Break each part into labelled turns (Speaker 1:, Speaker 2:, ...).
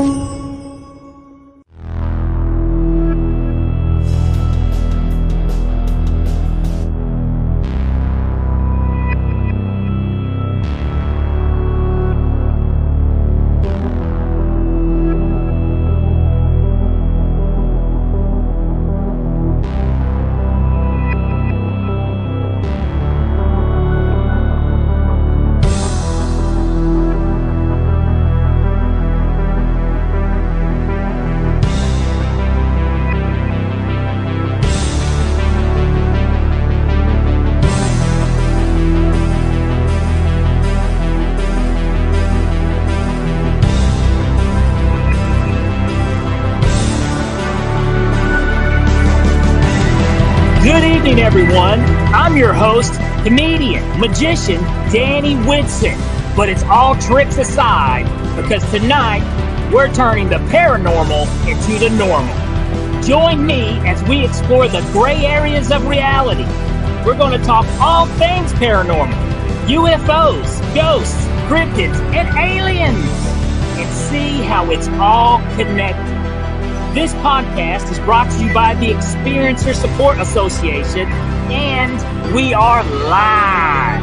Speaker 1: Good evening, everyone. I'm your host, comedian, magician, Danny Whitson. But it's all tricks aside, because tonight we're turning the paranormal into the normal. Join me as we explore the gray areas of reality. We're going to talk all things paranormal, UFOs, ghosts, cryptids, and aliens, and see how it's all connected. This podcast is brought to you by the Experiencer Support Association, and we are live.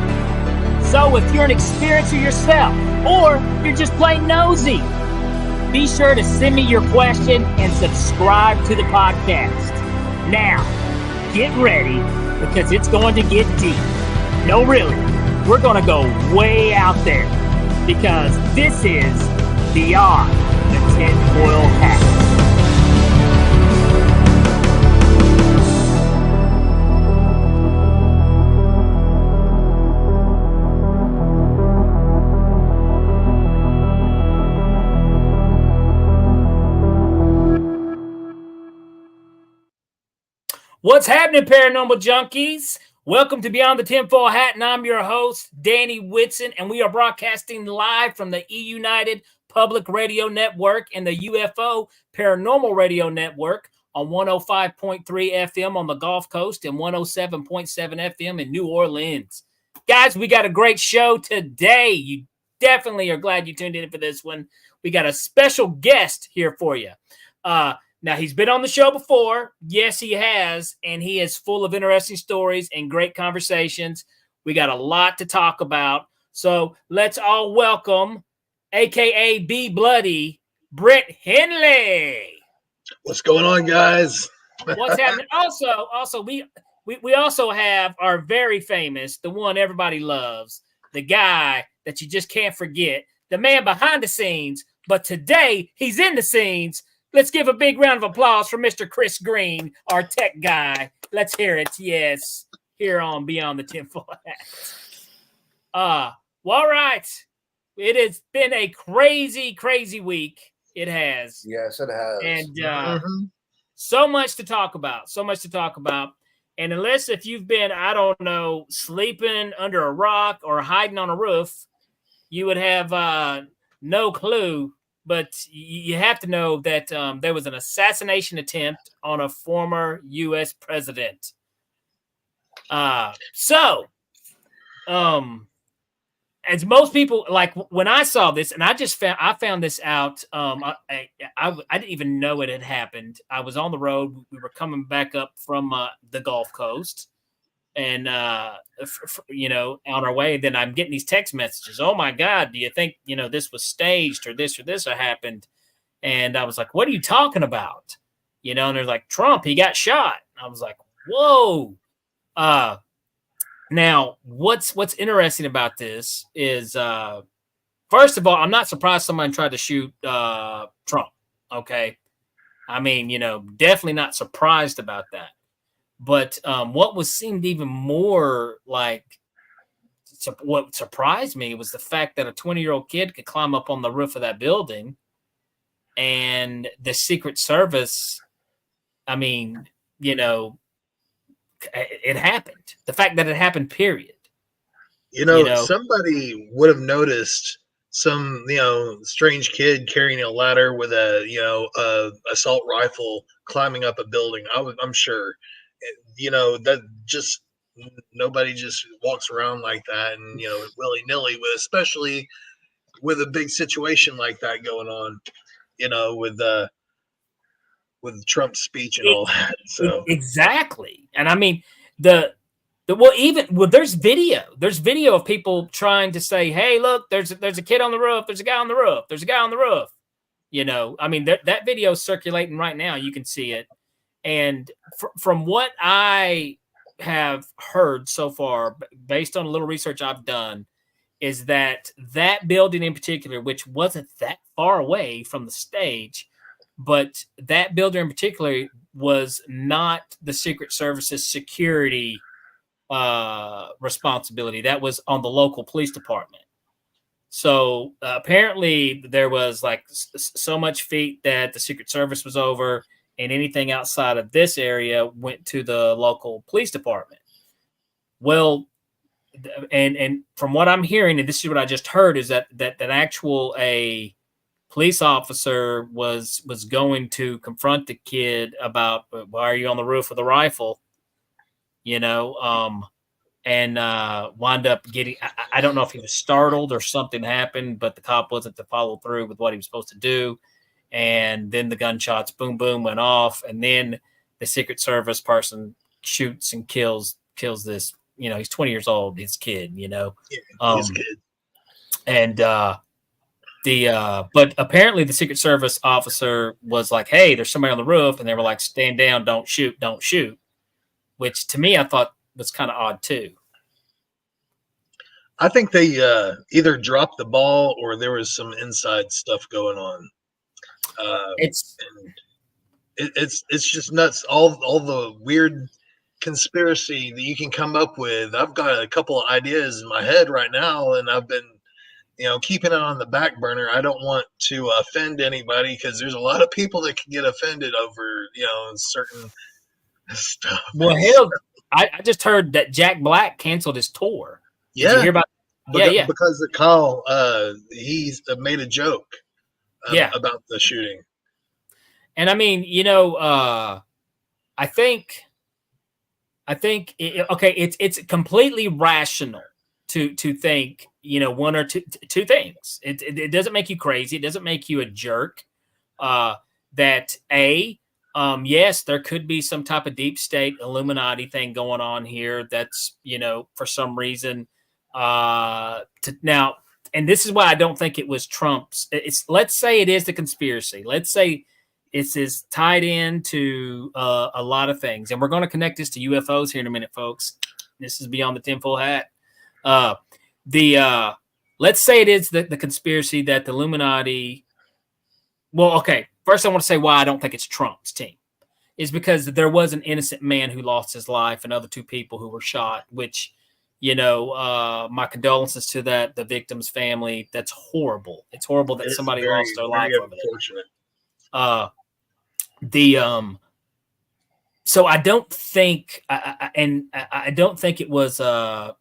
Speaker 1: So if you're an experiencer yourself, or you're just plain nosy, be sure to send me your question and subscribe to the podcast. Now, get ready, because it's going to get deep. No, really, we're going to go way out there, because this is Beyond the Tinfoil Hat. What's happening, paranormal junkies? Welcome to Beyond the Tinfoil Hat, and I'm your host, Danny Whitson, and we are broadcasting live from the E-United Public Radio Network and the UFO Paranormal Radio Network on 105.3 FM on the Gulf Coast and 107.7 FM in New Orleans. Guys, we got a great show today. You definitely are glad you tuned in for this one. We got a special guest here for you. Now, he's been on the show before. Yes, he has. And he is full of interesting stories and great conversations. We got a lot to talk about. So let's all welcome, a.k.a. B Bloody, Brett Henley.
Speaker 2: What's going on, guys?
Speaker 1: What's happening? Also, we also have our very famous, the one everybody loves, the guy that you just can't forget, the man behind the scenes. But today, he's in the scenes. Let's give a big round of applause for Mr. Chris Green, our tech guy. Let's hear it. Yes, here on Beyond the Tinfoil Hat. Well, all right. It has been a crazy, crazy week. It has.
Speaker 3: Yes, it has.
Speaker 1: And so much to talk about. So much to talk about. And unless if you've been, I don't know, sleeping under a rock or hiding on a roof, you would have no clue. But you have to know that there was an assassination attempt on a former U.S. president. As most people, like when I saw this, and I found this out, I didn't even know it had happened. I was on the road. We were coming back up from the Gulf Coast. And, on our way, then I'm getting these text messages. Oh, my God, do you think, this was staged or this happened? And I was like, what are you talking about? And they're like, Trump, he got shot. I was like, whoa. Now, what's interesting about this is, first of all, I'm not surprised somebody tried to shoot Trump. Okay. I mean, definitely not surprised about that. But what seemed even more like what surprised me was the fact that a 20-year-old kid could climb up on the roof of that building, and the Secret Service, I mean, it happened. The fact that it happened, period.
Speaker 2: Somebody would have noticed some, strange kid carrying a ladder with a assault rifle climbing up a building. I'm sure. That just nobody just walks around like that and willy-nilly, especially with a big situation like that going on. with Trump's speech and all that. So
Speaker 1: exactly. And I mean, there's video of people trying to say, hey, look, there's a kid on the roof. There's a guy on the roof. There's a guy on the roof. I mean, that video is circulating right now. You can see it. And from what I have heard so far, based on a little research I've done, is that building in particular, which wasn't that far away from the stage, but that building in particular was not the Secret Service's security responsibility. That was on the local police department. So apparently there was like so much feet that the Secret Service was over, and anything outside of this area went to the local police department. Well, and from what I'm hearing, and this is what I just heard, is that a police officer was going to confront the kid about, why are you on the roof with a rifle? And wound up getting, I don't know if he was startled or something happened, but the cop wasn't to follow through with what he was supposed to do. And then the gunshots, boom, boom, went off. And then the Secret Service person shoots and kills this, he's 20 years old, his kid,
Speaker 2: his kid.
Speaker 1: And but apparently the Secret Service officer was like, hey, there's somebody on the roof. And they were like, stand down, don't shoot, which to me, I thought was kind of odd too.
Speaker 2: I think they either dropped the ball or there was some inside stuff going on. It's just nuts. All the weird conspiracy that you can come up with. I've got a couple of ideas in my head right now, and I've been, keeping it on the back burner. I don't want to offend anybody because there's a lot of people that can get offended over, certain stuff.
Speaker 1: Well, hell, I just heard that Jack Black canceled his tour. Did you hear about?
Speaker 2: Because the call, he's made a joke. About the shooting.
Speaker 1: And I mean, I think it's completely rational to think, one or two things. It doesn't make you crazy. It doesn't make you a jerk. That yes, there could be some type of deep state Illuminati thing going on here. That's, for some reason, now. And this is why I don't think it was Trump's. Let's say it is the conspiracy. Let's say it's tied into a lot of things. And we're going to connect this to UFOs here in a minute, folks. This is Beyond the Tinfoil Hat. Let's say it is the conspiracy that the Illuminati. Well, okay. First, I want to say why I don't think it's Trump's team. Is because there was an innocent man who lost his life and other two people who were shot, which, my condolences to the victim's family. That's horrible. It's horrible that somebody lost their life over it. So I don't think, I don't think it was, a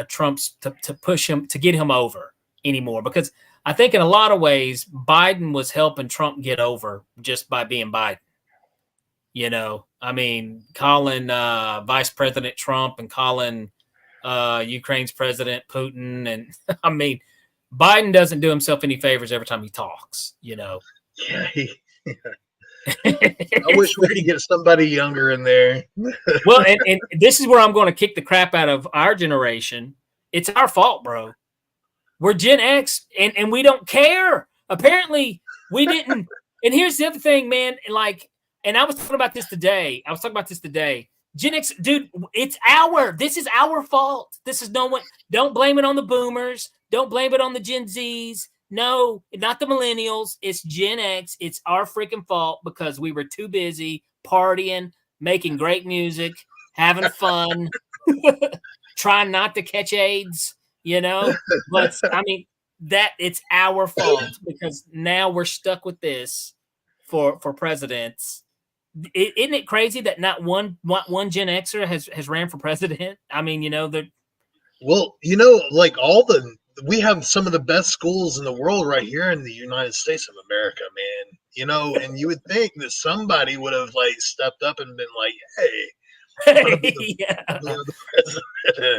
Speaker 1: Trump's to push him, to get him over anymore, because I think in a lot of ways, Biden was helping Trump get over just by being Biden. I mean, calling Vice President Trump and calling Ukraine's President Putin. And I mean, Biden doesn't do himself any favors every time he talks, Yeah.
Speaker 2: I wish we could get somebody younger in there.
Speaker 1: Well, and this is where I'm going to kick the crap out of our generation. It's our fault, bro. We're Gen X and we don't care. Apparently we didn't. And here's the other thing, man. And I was talking about this today. Gen X, dude, this is our fault. This is no one. Don't blame it on the boomers. Don't blame it on the Gen Zs. No, not the millennials. It's Gen X. It's our freaking fault because we were too busy partying, making great music, having fun, trying not to catch AIDS, But I mean, it's our fault because now we're stuck with this for presidents. Isn't it crazy that not one Gen Xer has ran for president? I mean,
Speaker 2: we have some of the best schools in the world right here in the United States of America, man. And you would think that somebody would have stepped up and been like, hey, want to be the,
Speaker 1: Yeah.
Speaker 2: the president.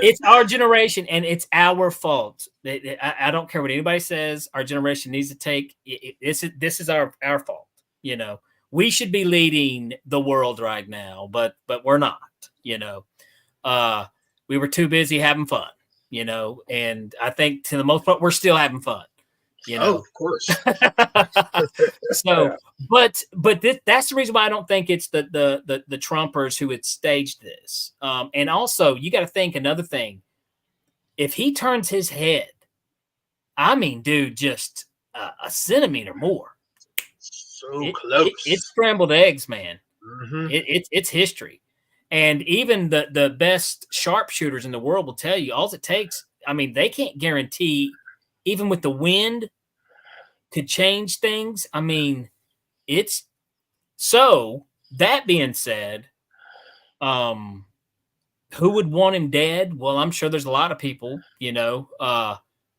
Speaker 1: It's our generation, and it's our fault. I don't care what anybody says. Our generation needs to take this is our fault. You know, we should be leading the world right now, but we're not. You know, we were too busy having fun. You know, and I think to the most part, we're still having fun. You know,
Speaker 2: Of course.
Speaker 1: So, but that's the reason why I don't think it's the Trumpers who had staged this. And also, you got to think another thing. If he turns his head, I mean, dude, just a centimeter more.
Speaker 2: So close.
Speaker 1: It's scrambled eggs, man.
Speaker 2: Mm-hmm.
Speaker 1: It's history. And even the best sharpshooters in the world will tell you all it takes. I mean, they can't guarantee, even with the wind, could change things. I mean, it's so. That being said, who would want him dead? Well, I'm sure there's a lot of people, you know.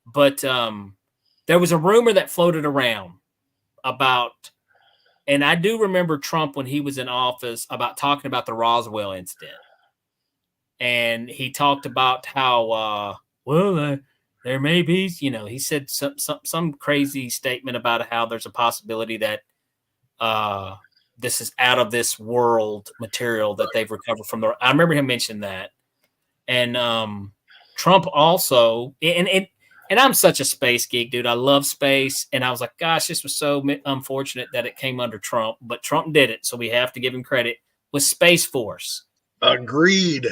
Speaker 1: But there was a rumor that floated around about, and I do remember Trump when he was in office about talking about the Roswell incident, and he talked about how there may be, you know, he said some crazy statement about how there's a possibility that this is out of this world material that they've recovered from the. I remember him mentioning that, and Trump also, and I'm such a space geek, dude. I love space, and I was like, gosh, this was so unfortunate that it came under Trump, but Trump did it, so we have to give him credit. With Space Force,
Speaker 2: agreed.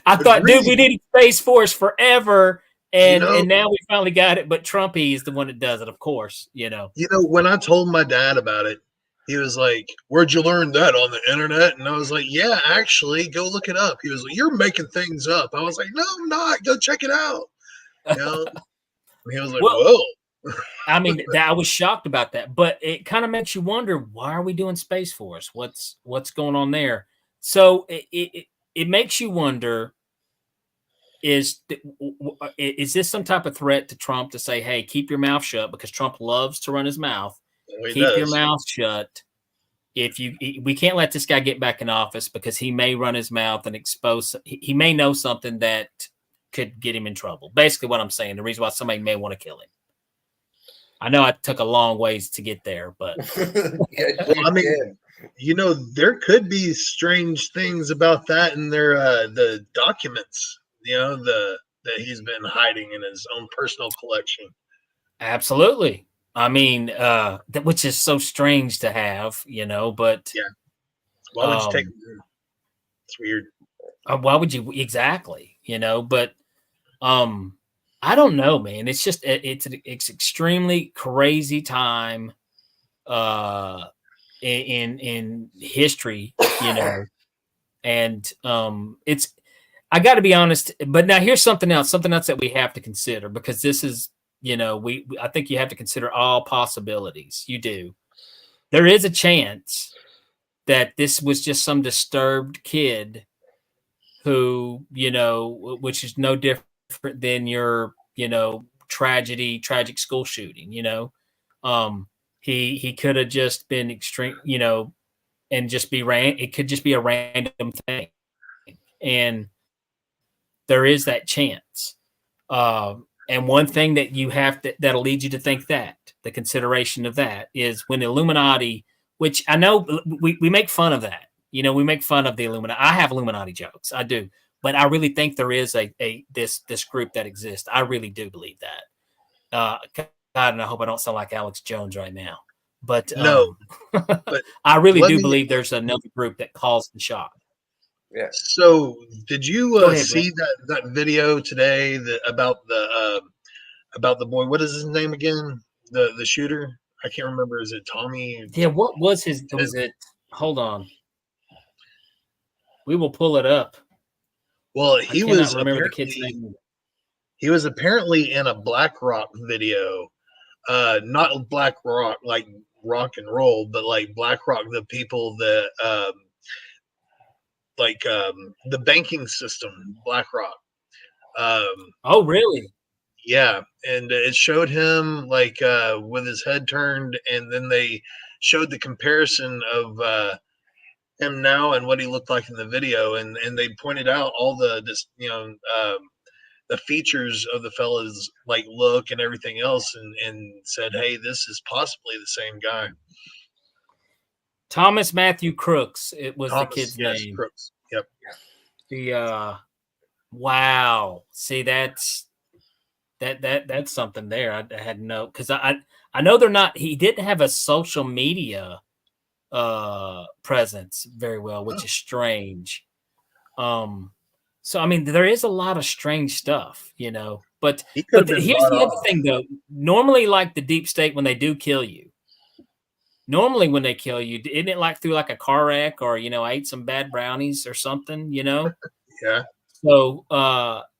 Speaker 1: I thought, dude, we needed Space Force forever. And
Speaker 2: you know,
Speaker 1: and now we finally got it, but Trumpy is the one that does it, of course, you know.
Speaker 2: You know, when I told my dad about it, he was like, "Where'd you learn that, on the internet?" And I was like, "Yeah, actually, go look it up." He was like, "You're making things up." I was like, "No, I'm not. Go check it out." You know? And he was like,
Speaker 1: Well,
Speaker 2: "Whoa."
Speaker 1: I mean, I was shocked about that, but it kind of makes you wonder, why are we doing Space Force? What's going on there? So it makes you wonder, is this some type of threat to Trump to say, hey, keep your mouth shut, because Trump loves to run his mouth.
Speaker 2: He
Speaker 1: Keep your
Speaker 2: does.
Speaker 1: mouth shut. We can't let this guy get back in office, because he may run his mouth and expose, he may know something that could get him in trouble. Basically what I'm saying, the reason why somebody may want to kill him. I know I took a long ways to get there, but
Speaker 2: well, I mean, you know, there could be strange things about that in their the documents, you know, that he's been hiding in his own personal collection.
Speaker 1: Absolutely. I mean, which is so strange to have, you know, but
Speaker 2: yeah. Why would you take it's weird.
Speaker 1: Why would you exactly, you know, but I don't know, man. It's just it's extremely crazy time in history, you know. And it's, I got to be honest, but now here's something else that we have to consider, because this is, you know, I think you have to consider all possibilities. You do. There is a chance that this was just some disturbed kid who, you know, which is no different than your, you know, tragic school shooting, you know. He could have just been extreme, you know, and just be it could just be a random thing. And there is that chance. And one thing that you have to, that'll lead you to think that, the consideration of that, is when the Illuminati, which I know we make fun of that. You know, we make fun of the Illuminati. I have Illuminati jokes. I do. But I really think there is this group that exists. I really do believe that. God, and I hope I don't sound like Alex Jones right now. But
Speaker 2: no, but
Speaker 1: I really do believe there's another group that calls the shot.
Speaker 2: Yeah. So, did you
Speaker 1: ahead,
Speaker 2: see that video today about the boy? What is his name again? The shooter? I can't remember. Is it Tommy?
Speaker 1: Yeah. What was his? Was it? Hold on. We will pull it up.
Speaker 2: Well, he was
Speaker 1: remember the kid's name.
Speaker 2: He was apparently in a Black Rock video. Not Black Rock like rock and roll, but like Black Rock, the people that the banking system, Black Rock.
Speaker 1: Oh, really?
Speaker 2: Yeah, and it showed him like with his head turned, and then they showed the comparison of him now and what he looked like in the video, and they pointed out all the the features of the fella's like look and everything else, and said, hey, this is possibly the same guy.
Speaker 1: Thomas Matthew Crooks, it was the kid's name.
Speaker 2: Crooks. Yep.
Speaker 1: The wow. See, that's something there. I had no, because I know they're not. He didn't have a social media presence very well, which is strange. So I mean, there is a lot of strange stuff, you know. But here's the other thing, though. Normally, like the deep state, when they do kill you, normally when they kill you, isn't it like through like a car wreck, or you know, I ate some bad brownies or something, you know?
Speaker 2: Yeah.
Speaker 1: So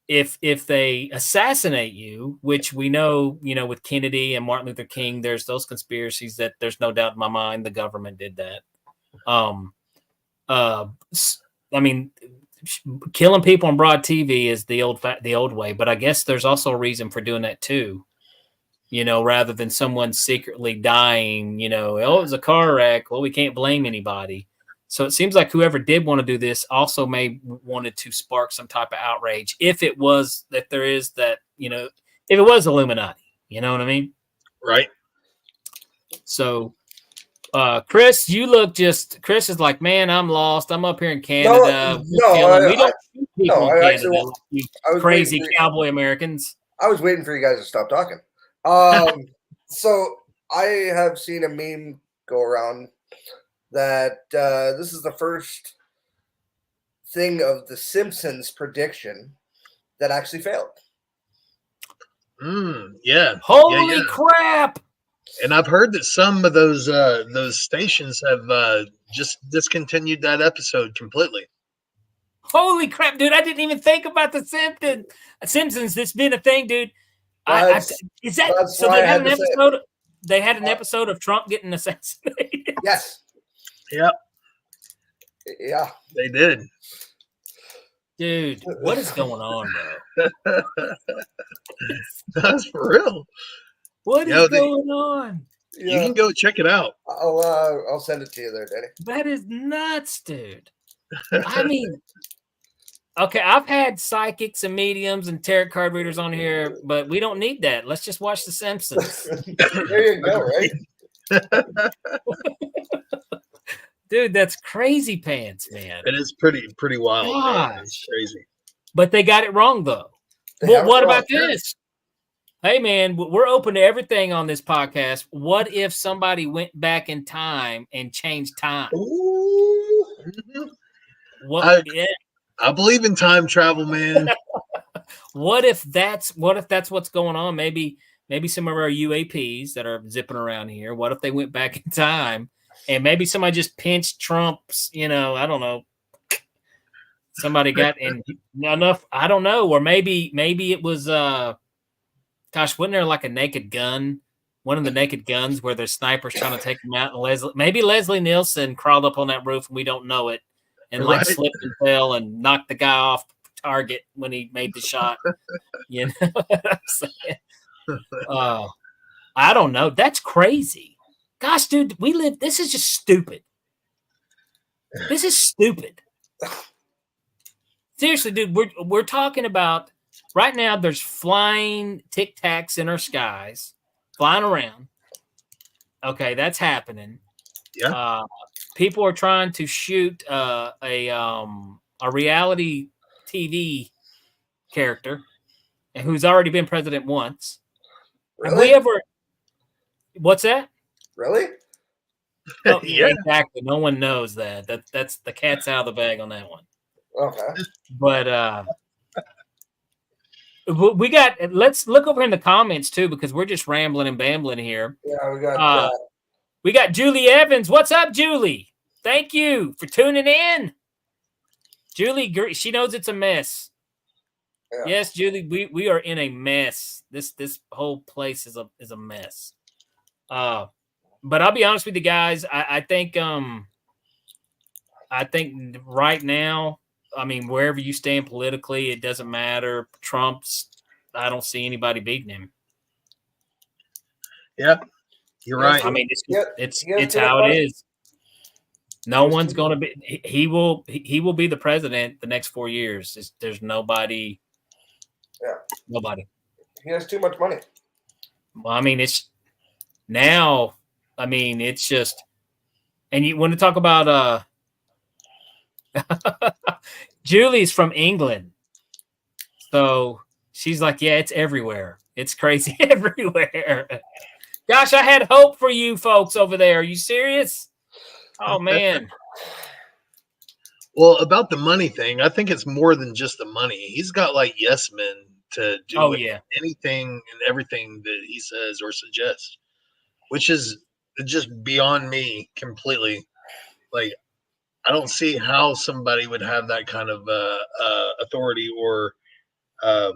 Speaker 1: if they assassinate you, which we know, you know, with Kennedy and Martin Luther King, there's those conspiracies that there's no doubt in my mind the government did that. I mean, killing people on broad TV is the old way, but I guess there's also a reason for doing that too. You know, rather than someone secretly dying, you know, oh, it was a car wreck. Well, we can't blame anybody. So it seems like whoever did want to do this also may wanted to spark some type of outrage. If it was that there is that, you know, if it was Illuminati, you know what I mean?
Speaker 2: Right.
Speaker 1: So, Chris, you look Chris is like, man, I'm lost. I'm up here in Canada. We don't shoot people in Canada, you crazy cowboy Americans.
Speaker 3: I was waiting for you guys to stop talking. So I have seen a meme go around that this is the first thing of the Simpsons prediction that actually failed.
Speaker 2: Yeah.
Speaker 1: Holy crap!
Speaker 2: And I've heard that some of those stations have just discontinued that episode completely.
Speaker 1: Holy crap, dude! I didn't even think about the Simpsons. This been a thing, dude. Is that so? They had an episode. They had an episode of Trump getting assassinated.
Speaker 3: Yes.
Speaker 2: Yep.
Speaker 3: Yeah.
Speaker 2: They did.
Speaker 1: Dude, what is going on, bro?
Speaker 2: That's for real.
Speaker 1: What is going on?
Speaker 2: You can go check it out.
Speaker 3: I'll send it to you there, Danny.
Speaker 1: That is nuts, dude. I mean, okay, I've had psychics and mediums and tarot card readers on here, but we don't need that. Let's just watch The Simpsons.
Speaker 3: There you go, right?
Speaker 1: Dude, that's crazy pants, man.
Speaker 2: It is pretty wild. It's crazy.
Speaker 1: But they got it wrong, though. Well, what about this? Hey, man, we're open to everything on this podcast. What if somebody went back in time and changed time?
Speaker 3: Ooh.
Speaker 2: I believe in time travel, man.
Speaker 1: What if that's what's going on? Maybe some of our UAPs that are zipping around here. What if they went back in time and maybe somebody just pinched Trump's, you know, I don't know. Somebody got enough, I don't know, or maybe it was gosh, wasn't there like a naked gun? One of the naked guns where there's snipers trying to take them out, and Leslie Nielsen crawled up on that roof and we don't know it, and like slipped and fell and knocked the guy off target when he made the shot. You know what I'm saying? I don't know. That's crazy. Gosh, dude, this is just stupid. This is stupid. Seriously, dude, we're talking about right now there's flying Tic Tacs in our skies, flying around. Okay, that's happening.
Speaker 2: Yeah.
Speaker 1: People are trying to shoot a reality TV character who's already been president once.
Speaker 3: Really?
Speaker 1: What's that?
Speaker 3: Really?
Speaker 1: Oh, yeah, exactly. No one knows that. That's the cat's out of the bag on that one.
Speaker 3: Okay.
Speaker 1: But let's look over in the comments too, because we're just rambling and bambling here.
Speaker 3: Yeah,
Speaker 1: we got Julie Evans. What's up, Julie? Thank you for tuning in. Julie, she knows it's a mess. Yeah. Yes, Julie, we are in a mess. This whole place is a mess. But I'll be honest with you guys. I think right now, I mean, wherever you stand politically, it doesn't matter. I don't see anybody beating him.
Speaker 2: Yeah, you're right.
Speaker 1: I mean, it's how it is. No one's going to be. He will be the president the next 4 years. There's nobody.
Speaker 3: Yeah.
Speaker 1: Nobody.
Speaker 3: He has too much money.
Speaker 1: Well, I mean, it's now. I mean, it's just. And you want to talk about Julie's from England, so she's like, yeah, it's everywhere. It's crazy everywhere. Gosh, I had hope for you folks over there. Are you serious? Oh man.
Speaker 2: Well, about the money thing, I think it's more than just the money. He's got like yes men to do anything and everything that he says or suggests, which is just beyond me completely. Like, I don't see how somebody would have that kind of authority, or I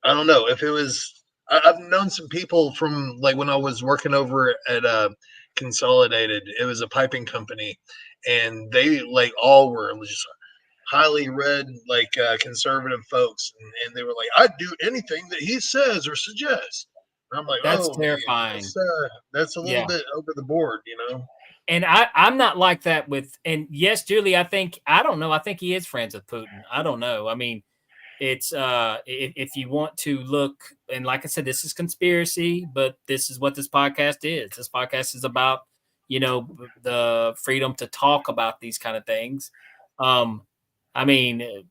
Speaker 2: don't know if it was. I've known some people from like when I was working over at Consolidated. It was a piping company, and they like all were just highly read, like conservative folks, and they were like, "I'd do anything that he says or suggests." And I'm like,
Speaker 1: that's
Speaker 2: "Oh
Speaker 1: terrifying.
Speaker 2: Man, that's a little bit over the board, you know."
Speaker 1: And I'm not like that with. And yes, Julie, I don't know. I think he is friends with Putin. I don't know. I mean, it's if you want to look, and like I said, this is conspiracy, but this is what this podcast is. This podcast is about, the freedom to talk about these kind of things. I mean,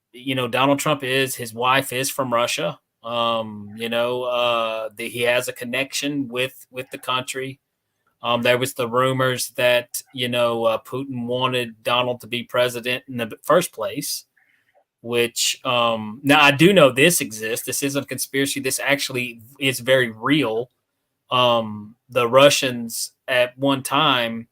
Speaker 1: Donald Trump his wife is from Russia. He has a connection with the country. There was the rumors that, Putin wanted Donald to be president in the first place, which now I do know this exists. This isn't a conspiracy. This actually is very real. The Russians at one time,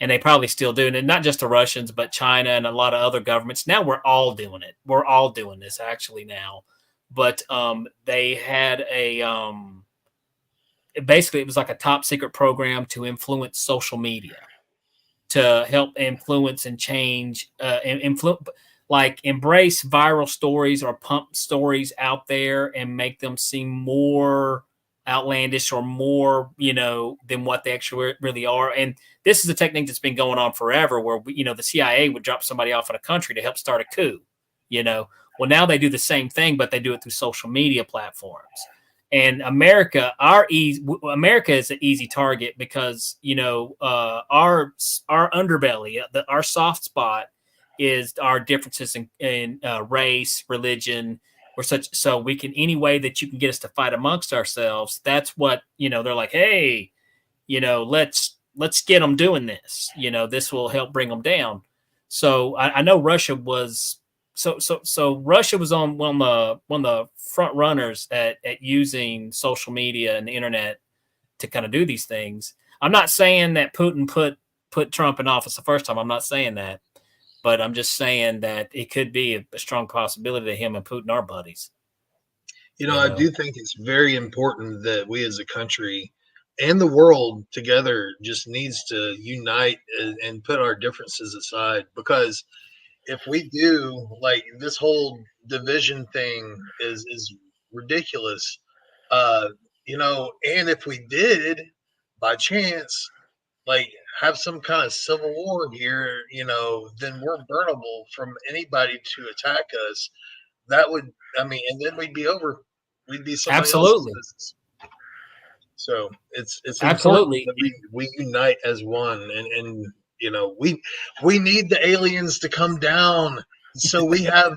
Speaker 1: and they probably still do, and not just the Russians, but China and a lot of other governments. Now we're all doing it. We're all doing this actually now. But they had basically it was like a top secret program to influence social media, to help influence and change, like embrace viral stories or pump stories out there and make them seem more outlandish or more, than what they actually really are. And this is a technique that's been going on forever, where the CIA would drop somebody off in a country to help start a coup. Well, now they do the same thing, but they do it through social media platforms. And America is an easy target because our underbelly, our soft spot, is our differences in race, religion. So we can, any way that you can get us to fight amongst ourselves. That's what they're like. Hey, let's get them doing this. This will help bring them down. So I know Russia was. So Russia was on one of the front runners at using social media and the internet to kind of do these things. I'm not saying that Putin put Trump in office the first time. I'm not saying that, but I'm just saying that it could be a strong possibility that him and Putin are buddies.
Speaker 2: I do think it's very important that we as a country and the world together just needs to unite and put our differences aside, because if we do, like, this whole division thing is ridiculous. And if we did by chance, like, have some kind of civil war here, then we're burnable from anybody to attack us. That would, and then we'd be over. We'd be somebody else's business. So it's
Speaker 1: absolutely
Speaker 2: important that we unite as one, and we need the aliens to come down so we have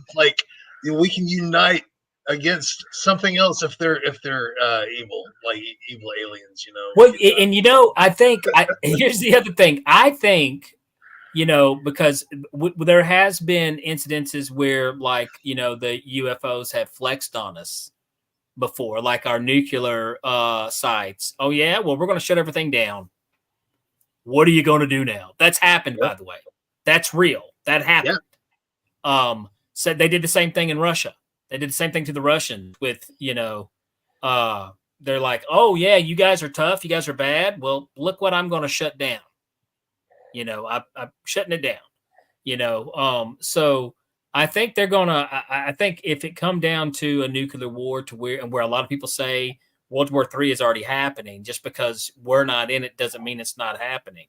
Speaker 2: we can unite against something else if they're evil, like evil aliens.
Speaker 1: Well, and I think here's the other thing. I think because there has been incidences where, like, the UFOs have flexed on us before, like our nuclear sites. Oh yeah, well, we're going to shut everything down. What are you going to do now? That's happened, by the way. That's real. That happened. Yeah. So they did the same thing in Russia. They did the same thing to the Russians with, they're like, oh yeah, you guys are tough. You guys are bad. Well, look what I'm going to shut down. I'm shutting it down, so I think they're going to, I think if it come down to a nuclear war where a lot of people say World War III is already happening, just because we're not in it doesn't mean it's not happening.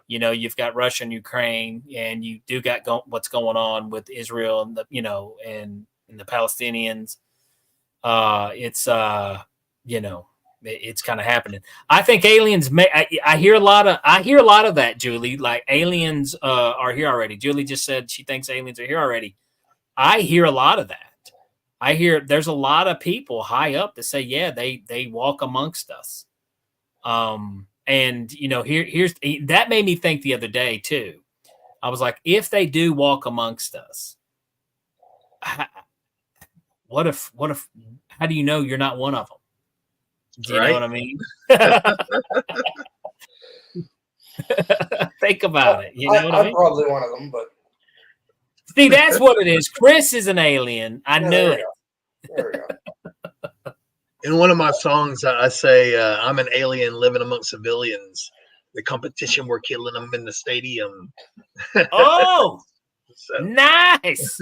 Speaker 1: you've got Russia and Ukraine, and you do got what's going on with Israel and and the Palestinians. It's kind of happening. I think aliens I hear a lot of that, Julie. Like aliens are here already. Julie just said she thinks aliens are here already. I hear a lot of that. I hear there's a lot of people high up that say, yeah, they walk amongst us. And here's that made me think the other day too. I was like, if they do walk amongst us, what if how do you know you're not one of them? Do you know what I mean? Think about it. You know what I mean?
Speaker 3: I'm probably one of them, but
Speaker 1: see, that's what it is. Chris is an alien. I knew it.
Speaker 3: There we go.
Speaker 2: In one of my songs, I say, I'm an alien living among civilians. The competition, we're killing them in the stadium.
Speaker 1: Oh, nice.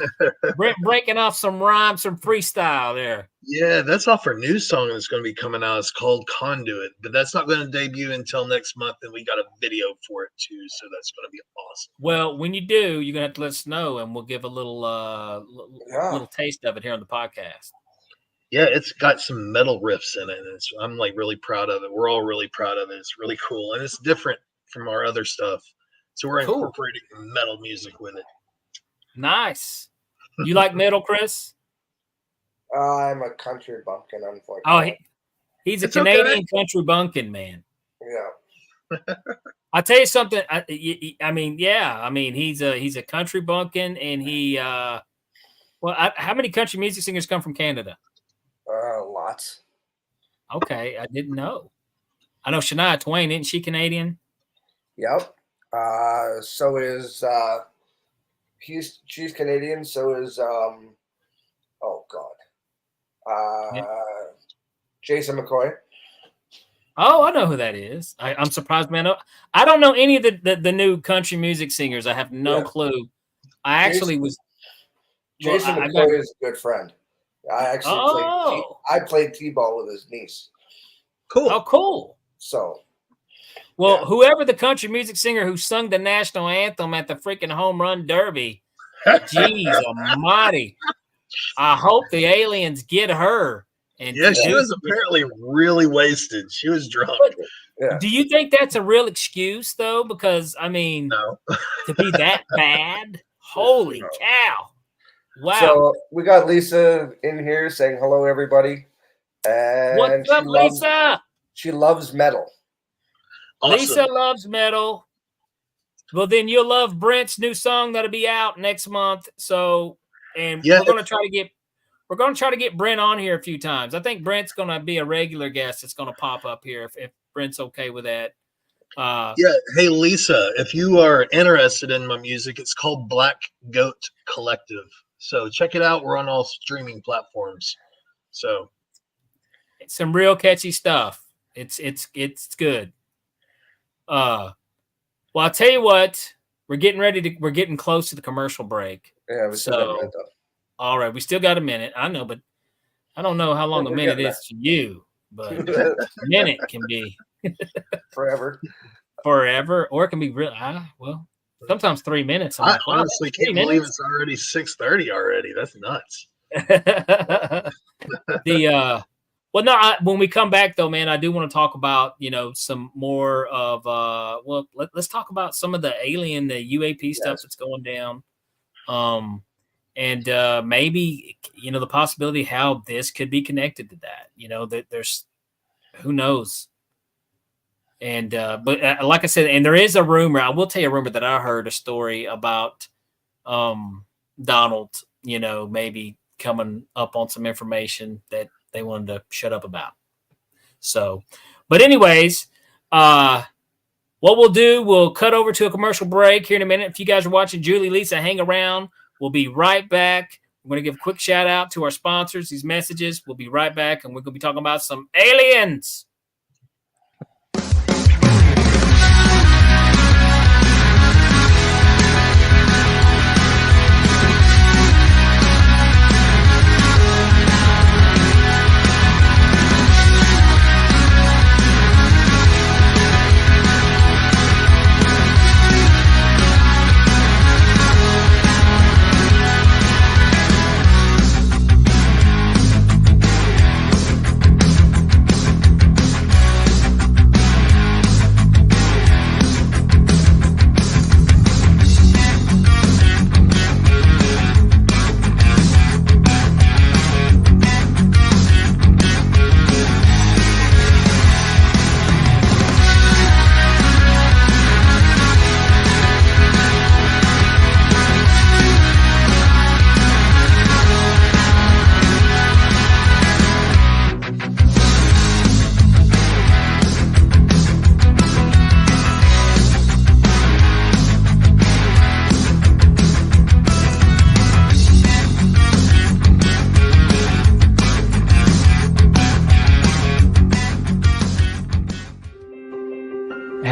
Speaker 1: Breaking off some rhymes, some freestyle there.
Speaker 2: Yeah, that's off our new song that's going to be coming out. It's called Conduit, but that's not going to debut until next month, and we got a video for it too, so that's going to be awesome.
Speaker 1: Well, when you do, you're going to have to let us know, and we'll give a little taste of it here on the podcast.
Speaker 2: Yeah, it's got some metal riffs in it, and I'm like really proud of it. We're all really proud of it. It's really cool, and it's different from our other stuff. So we're incorporating metal music with it.
Speaker 1: Nice. You like metal, Chris?
Speaker 3: I'm a country bumpkin, unfortunately.
Speaker 1: Oh, he's a Canadian country bumpkin, man.
Speaker 3: Yeah.
Speaker 1: I'll tell you something. He's a country bumpkin, and he. How many country music singers come from Canada?
Speaker 3: Lots.
Speaker 1: Okay, I didn't know. I know Shania Twain, isn't she Canadian?
Speaker 3: Yep. So is she's Canadian. So is Jason McCoy.
Speaker 1: Oh, I know who that is. I'm surprised, man. I don't know any of the new country music singers. I have no clue. I actually was.
Speaker 3: Jason McCoy is a good friend. I actually played t-ball with his niece.
Speaker 2: Cool.
Speaker 1: Oh, cool.
Speaker 3: So,
Speaker 1: whoever the country music singer who sung the national anthem at the freaking home run derby, geez almighty. I hope the aliens get her. And
Speaker 2: she was apparently really wasted. She was drunk.
Speaker 1: Do you think that's a real excuse, though? Because, I mean,
Speaker 2: no.
Speaker 1: To be that bad? Holy cow. Wow.
Speaker 3: So we got Lisa in here saying hello, everybody. And
Speaker 1: what's up, Lisa?
Speaker 3: She loves metal.
Speaker 2: Awesome.
Speaker 1: Lisa loves metal. Well, then you'll love Brent's new song that'll be out next month. So, and we're going to try to get Brent on here a few times. I think Brent's going to be a regular guest that's going to pop up here if Brent's okay with that.
Speaker 2: Hey, Lisa, if you are interested in my music, it's called Black Goat Collective. So check it out. We're on all streaming platforms. So
Speaker 1: it's some real catchy stuff. It's good. Well, I'll tell you what, we're getting close to the commercial break.
Speaker 3: Yeah, we still got a minute though.
Speaker 1: All right, we still got a minute. I know, but I don't know how long a minute is to you, but a minute can be
Speaker 3: forever,
Speaker 1: or it can be real. Sometimes 3 minutes.
Speaker 2: I honestly can't believe it's already 6:30 already. That's nuts.
Speaker 1: When we come back though, man, I do want to talk about, some more of, let's talk about some of the alien, the UAP stuff that's going down. And maybe, the possibility how this could be connected to that, that there's, who knows? And, but like I said, and there is a rumor, I will tell you a rumor that I heard a story about, Donald, maybe coming up on some information that they wanted to shut up about. So, but anyways, what we'll do, we'll cut over to a commercial break here in a minute. If you guys are watching, Julie, Lisa, hang around. We'll be right back. We're going to give a quick shout out to our sponsors, these messages. We'll be right back, and we're going to be talking about some aliens.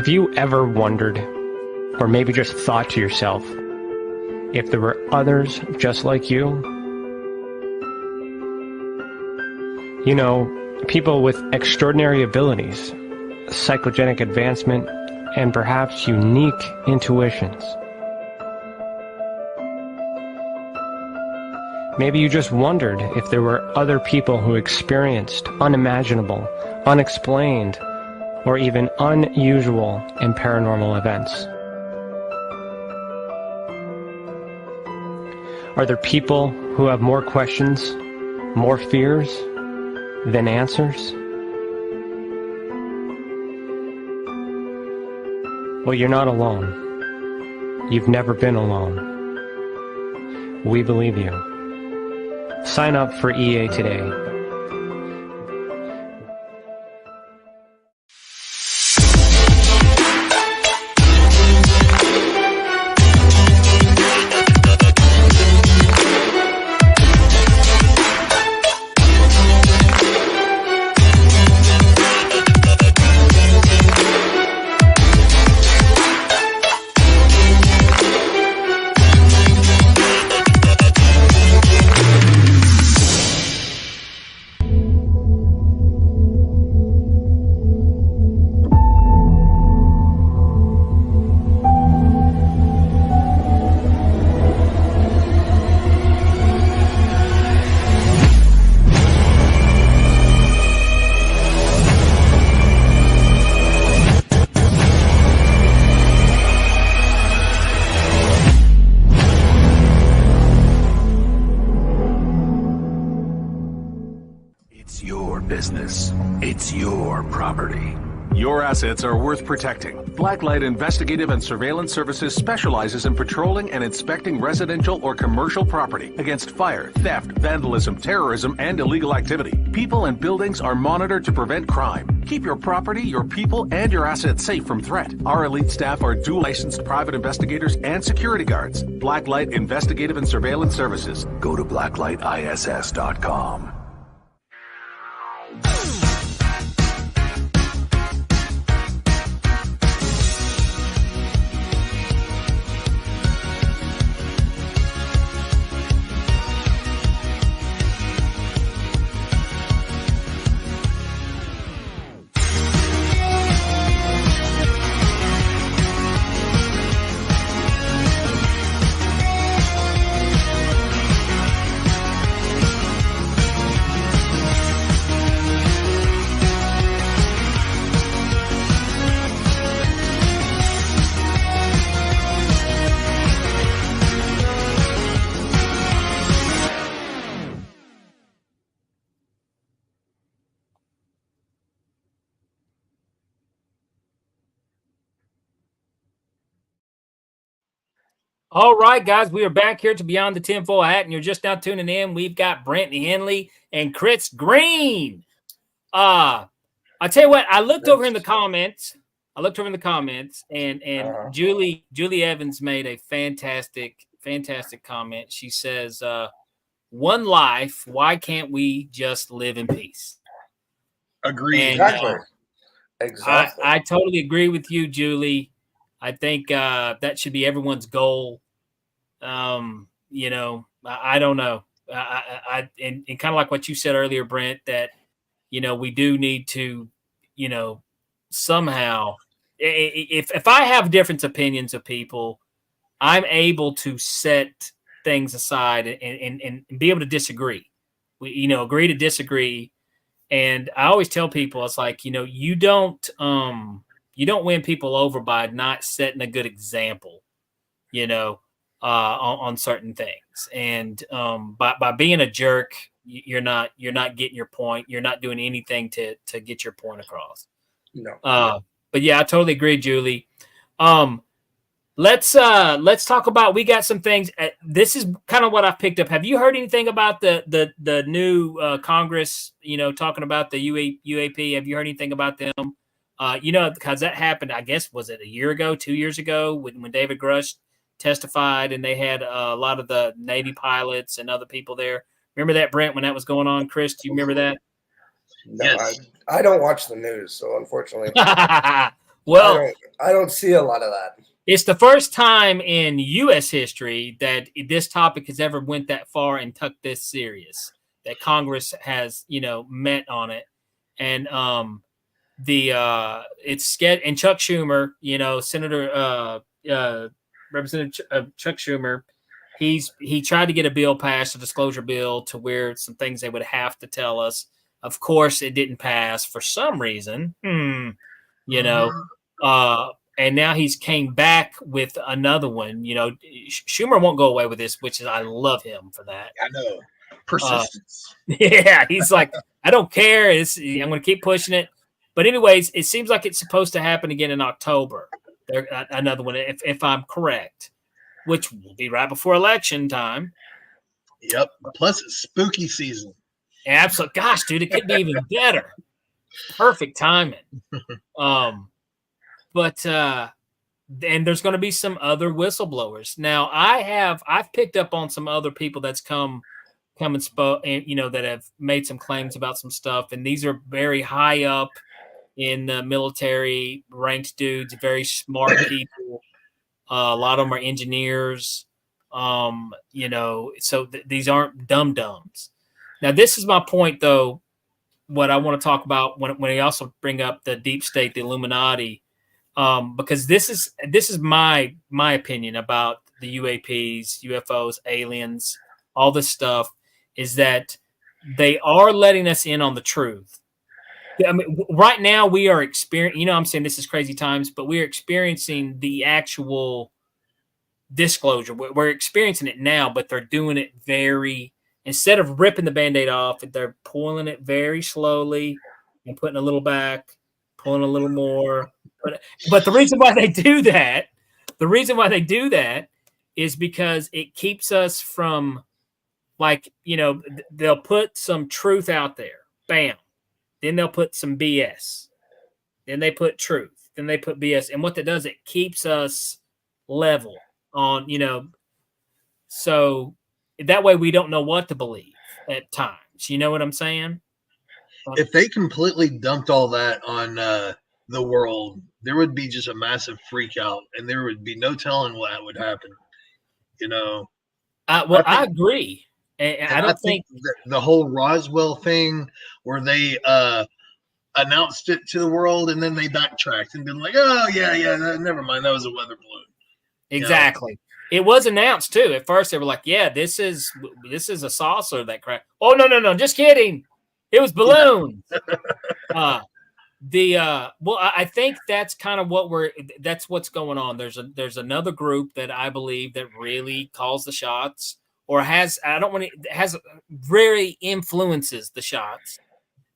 Speaker 4: Have you ever wondered, or maybe just thought to yourself, if there were others just like you? You know, people with extraordinary abilities, psychogenic advancement, and perhaps unique intuitions. Maybe you just wondered if there were other people who experienced unimaginable, unexplained, or even unusual and paranormal events. Are there people who have more questions, more fears than answers? Well, you're not alone. You've never been alone. We believe you. Sign up for EA today.
Speaker 5: Business. It's your property. Your assets are worth protecting. Blacklight Investigative and Surveillance Services specializes in patrolling and inspecting residential or commercial property against fire, theft, vandalism, terrorism, and illegal activity. People and buildings are monitored to prevent crime. Keep your property, your people, and your assets safe from threat. Our elite staff are dual licensed private investigators and security guards. Blacklight Investigative and Surveillance Services. Go to blacklightiss.com.
Speaker 1: All right, guys, we are back here to Beyond the Tinfoil Hat, and you're just now tuning in. We've got Brent Henley and Chris Green. I tell you what, I looked over in the comments, and Julie Evans made a fantastic comment. She says, "One life, why can't we just live in peace?"
Speaker 2: Agreed.
Speaker 1: And,
Speaker 3: Exactly.
Speaker 1: I totally agree with you, Julie. I think that should be everyone's goal. You know, I don't know. And kind of like what you said earlier, Brent, that, you know, we do need to, you know, somehow, if I have different opinions of people, I'm able to set things aside and be able to disagree. We, you know, agree to disagree. And I always tell people, it's like, you know, you don't win people over by not setting a good example, you know, on certain things. And by being a jerk, you're not getting your point. You're not doing anything to get your point across.
Speaker 3: No.
Speaker 1: But yeah, I totally agree, Julie. Let's talk about, we got some things. This is kind of what I've picked up. Have you heard anything about the new Congress, you know, talking about the UAP? Have you heard anything about them? You know, because that happened, I guess, was it a year ago, 2 years ago, when David Grush testified, and they had a lot of the Navy pilots and other people there. Remember that, Brent, when that was going on? Chris, do you remember that?
Speaker 3: No,
Speaker 2: Yes.
Speaker 3: I don't watch the news, so unfortunately.
Speaker 1: Well,
Speaker 3: I don't see a lot of that.
Speaker 1: it's the first time in U.S. history that this topic has ever went that far and took this serious. That Congress has, met on it, and it's and Chuck Schumer, Senator Representative Chuck Schumer, he tried to get a bill passed, a disclosure bill, to where some things they would have to tell us. Of course, it didn't pass for some reason. And now he's came back with another one. Schumer won't go away with this, which is I love him for that.
Speaker 2: I know. Persistence.
Speaker 1: Yeah, he's like, I don't care. I'm going to keep pushing it. But anyways, it seems like it's supposed to happen again in October. Another one, if I'm correct, which will be right before election time.
Speaker 2: Yep. Plus, it's spooky season.
Speaker 1: Absolutely. Gosh, dude, it could be even better. Perfect timing. But and there's going to be some other whistleblowers. Now, I've picked up on some other people that's come and spoke, and that have made some claims about some stuff, and these are very high up in the military ranked dudes, very smart people. A lot of them are engineers. So these aren't dum-dums. Now, this is my point, though. What I want to talk about when I also bring up the deep state, the Illuminati, because this is my opinion about the UAPs, UFOs, aliens, all this stuff, is that they are letting us in on the truth. I mean, right now we are experiencing, I'm saying this is crazy times, but we're experiencing the actual disclosure. We're experiencing it now, but they're doing it instead of ripping the Band-Aid off, they're pulling it very slowly and putting a little back, pulling a little more. But the reason why they do that is because it keeps us from, they'll put some truth out there. Bam. Then they'll put some BS. Then they put truth. Then they put BS. And what that does, it keeps us level on, so that way we don't know what to believe at times. You know what I'm saying?
Speaker 2: If they completely dumped all that on the world, there would be just a massive freak out, and there would be no telling what would happen.
Speaker 1: I agree. And I don't think
Speaker 2: the whole Roswell thing where they announced it to the world and then they backtracked and been like, oh, yeah, never mind. That was a weather balloon.
Speaker 1: Exactly. It was announced, too. At first, they were like, yeah, this is a saucer that cracked. Oh, no. Just kidding. It was balloons. Well, I think that's kind of that's what's going on. There's another group that I believe that really calls the shots, or really influences the shots,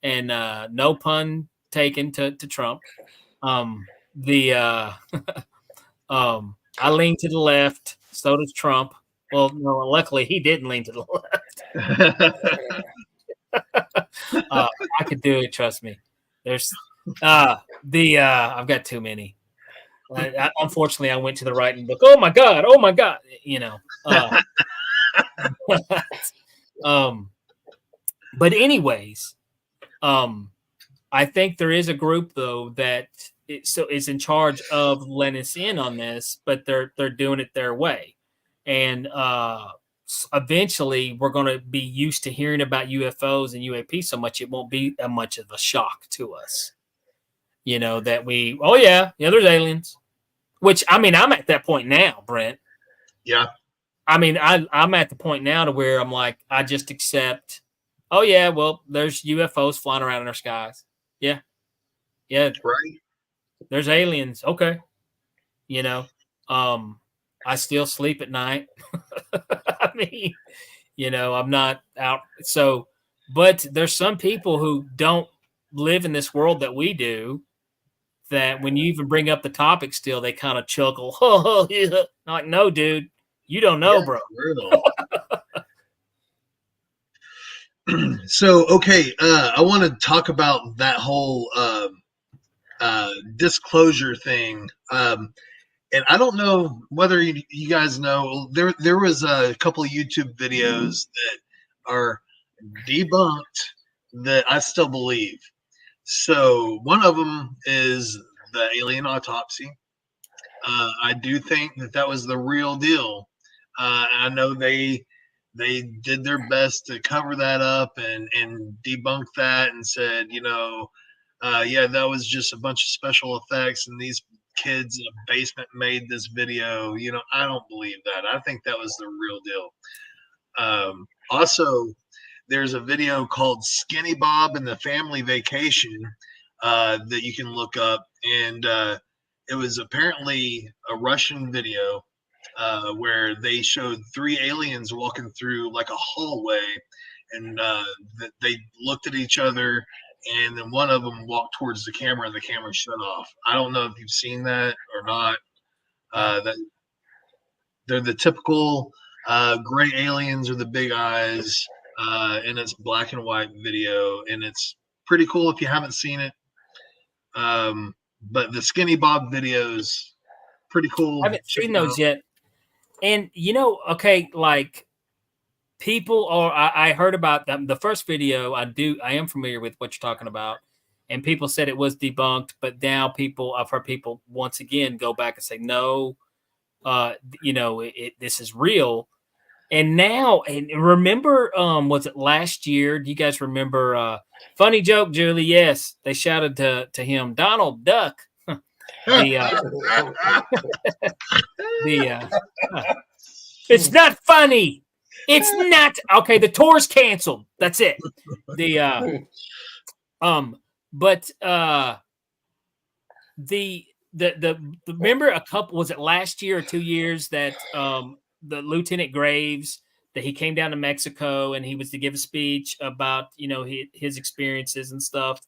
Speaker 1: and no pun taken to Trump. I lean to the left, so does Trump. Well, no, luckily he didn't lean to the left. I could do it, trust me. There's I've got too many. Unfortunately, I went to the right and look. Oh my god! But anyways, I think there is a group though that is in charge of letting us in on this, but they're doing it their way, and eventually we're going to be used to hearing about UFOs and UAP so much it won't be much of a shock to us. That there's aliens. Which, I mean, I'm at that point now, Brent.
Speaker 2: Yeah.
Speaker 1: I mean, I'm at the point now to where I'm like, I just accept, oh, yeah, well, there's UFOs flying around in our skies. Yeah. Yeah.
Speaker 2: Right.
Speaker 1: There's aliens. Okay. I still sleep at night. I mean, I'm not out. So, but there's some people who don't live in this world that we do, that when you even bring up the topic still, they kind of chuckle. Oh, yeah. Like, no, dude, you don't know, bro.
Speaker 2: So, okay, I want to talk about that whole disclosure thing. And I don't know whether you guys know, there was a couple of YouTube videos that are debunked that I still believe. So one of them is the alien autopsy. I do think that was the real deal. I know they did their best to cover that up and debunk that and said, yeah, that was just a bunch of special effects and these kids in a basement made this video. I don't believe that. I think that was the real deal. Also, there's a video called Skinny Bob and the Family Vacation that you can look up. And it was apparently a Russian video where they showed 3 aliens walking through like a hallway, and they looked at each other, and then one of them walked towards the camera, and the camera shut off. I don't know if you've seen that or not. That they're the typical gray aliens with the big eyes, and it's black and white video, and it's pretty cool if you haven't seen it. But the Skinny Bob videos, pretty cool.
Speaker 1: I haven't seen those yet. And, okay, like people are, I heard about the first video. I am familiar with what you're talking about. And people said it was debunked, but now I've heard people once again go back and say, no, this is real. And now, and remember, was it last year? Do you guys remember, funny joke, Julie? Yes. They shouted to him, Donald Duck. It's not funny. It's not okay. The tour's canceled. That's it. Remember a couple, was it last year or 2 years that the Lieutenant Graves, that he came down to Mexico and he was to give a speech about his experiences and stuff,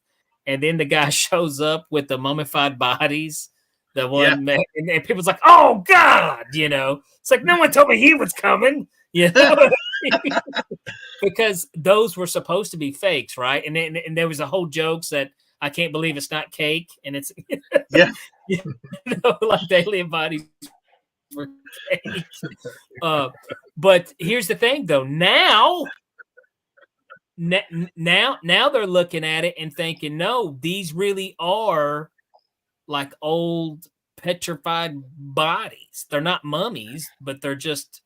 Speaker 1: and then the guy shows up with the mummified bodies. The one, yeah. And people's like, "Oh God!" It's like no one told me he was coming, because those were supposed to be fakes, right? And there was a whole jokes that I can't believe it's not cake, and it's
Speaker 2: yeah,
Speaker 1: like the alien bodies were cake. But here's the thing, though. Now they're looking at it and thinking, no, these really are like old petrified bodies. They're not mummies, but they're just,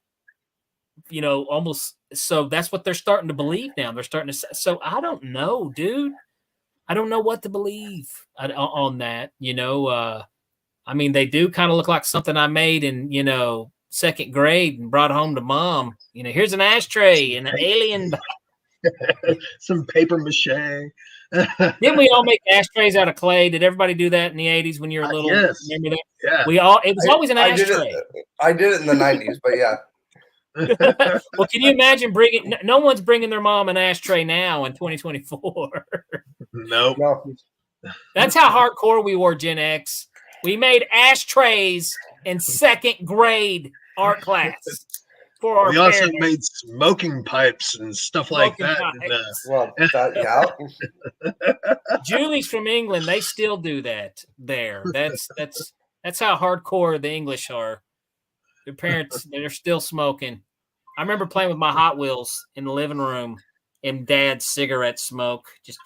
Speaker 1: almost. So that's what they're starting to believe now. They're starting to. So I don't know, dude. I don't know what to believe on that. I mean, they do kind of look like something I made in, second grade and brought home to mom. Here's an ashtray and an alien.
Speaker 2: Some paper mache.
Speaker 1: Didn't we all make ashtrays out of clay? Did everybody do that in the 80s when you were little?
Speaker 2: Yes.
Speaker 1: Remember that?
Speaker 2: Yeah.
Speaker 1: It was always an ashtray.
Speaker 3: I did it in the 90s, but yeah.
Speaker 1: Well, can you imagine no one's bringing their mom an ashtray now in 2024.
Speaker 2: Nope.
Speaker 3: No.
Speaker 1: That's how hardcore we were, Gen X. We made ashtrays in second grade art class.
Speaker 2: We also made smoking pipes and stuff like that.
Speaker 1: Julie's from England. They still do that there. That's how hardcore the English are. Their parents, they're still smoking. I remember playing with my Hot Wheels in the living room and Dad's cigarette smoke. Just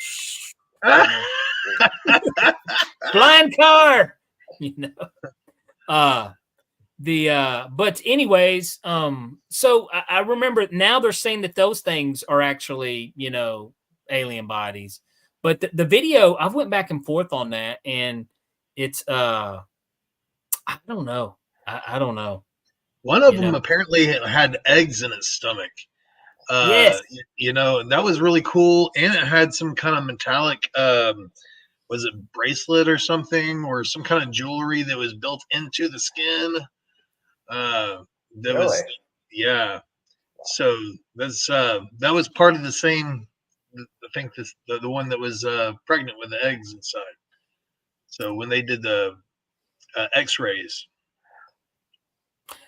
Speaker 1: flying car, but anyways, so I remember now they're saying that those things are actually, alien bodies. But the video, I've went back and forth on that, and it's I don't know. I don't know.
Speaker 2: One of them apparently had eggs in its stomach.
Speaker 1: Yes.
Speaker 2: And that was really cool. And it had some kind of metallic, was it bracelet or something, or some kind of jewelry that was built into the skin. Yeah. So that was part of the same. I think the one that was pregnant with the eggs inside. So when they did the X-rays.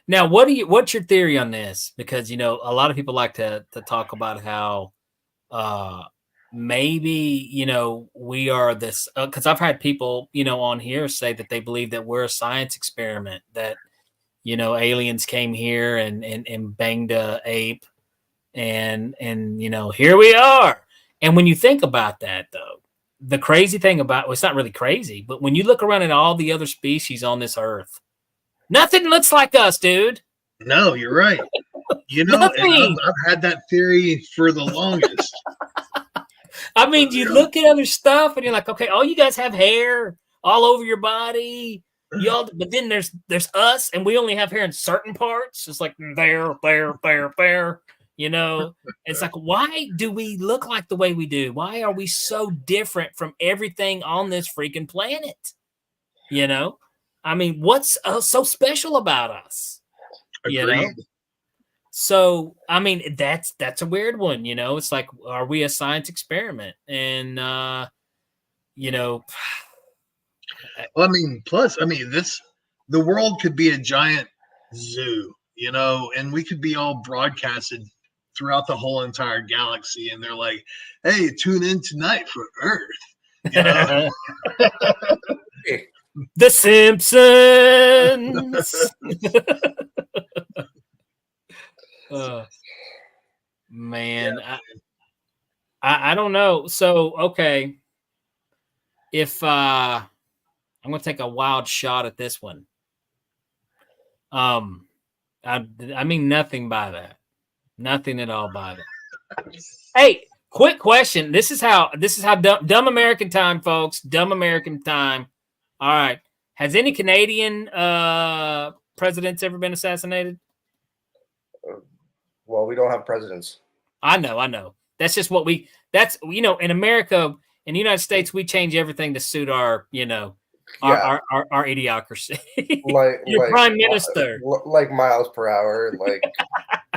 Speaker 1: Now, what's your theory on this? Because a lot of people like to talk about how maybe we are this. Because I've had people on here say that they believe that we're a science experiment, that aliens came here and banged a ape, and here we are. And when you think about that, though, the crazy thing about, well, it's not really crazy, but when you look around at all the other species on this earth, nothing looks like us, dude.
Speaker 2: No, you're right. You know, and I've had that theory for the longest.
Speaker 1: I mean, you look at other stuff and you're like, okay, all you guys have hair all over your body. Y'all, but then there's us, and we only have hair in certain parts. It's like there. You know, it's like, why do we look like the way we do? Why are we so different from everything on this freaking planet? You know, I mean, what's so special about us?
Speaker 2: Agreed.
Speaker 1: You know? So, I mean, that's a weird one. You know, it's like, are we a science experiment? And, you know,
Speaker 2: well, I mean, plus, I mean, the world could be a giant zoo, you know, and we could be all broadcasted throughout the whole entire galaxy, and they're like, hey, tune in tonight for Earth, you know.
Speaker 1: The Simpsons. Man, I don't know. So, okay, if I'm going to take a wild shot at this one. I mean nothing by that. Nothing at all by that. Hey, quick question. This is how dumb American time, folks. Dumb American time. All right. Has any Canadian presidents ever been assassinated?
Speaker 3: Well, we don't have presidents.
Speaker 1: I know. That's just what you know, in America, in the United States, we change everything to suit our, you know, our idiocracy.
Speaker 3: Like
Speaker 1: your prime minister.
Speaker 3: Like miles per hour, like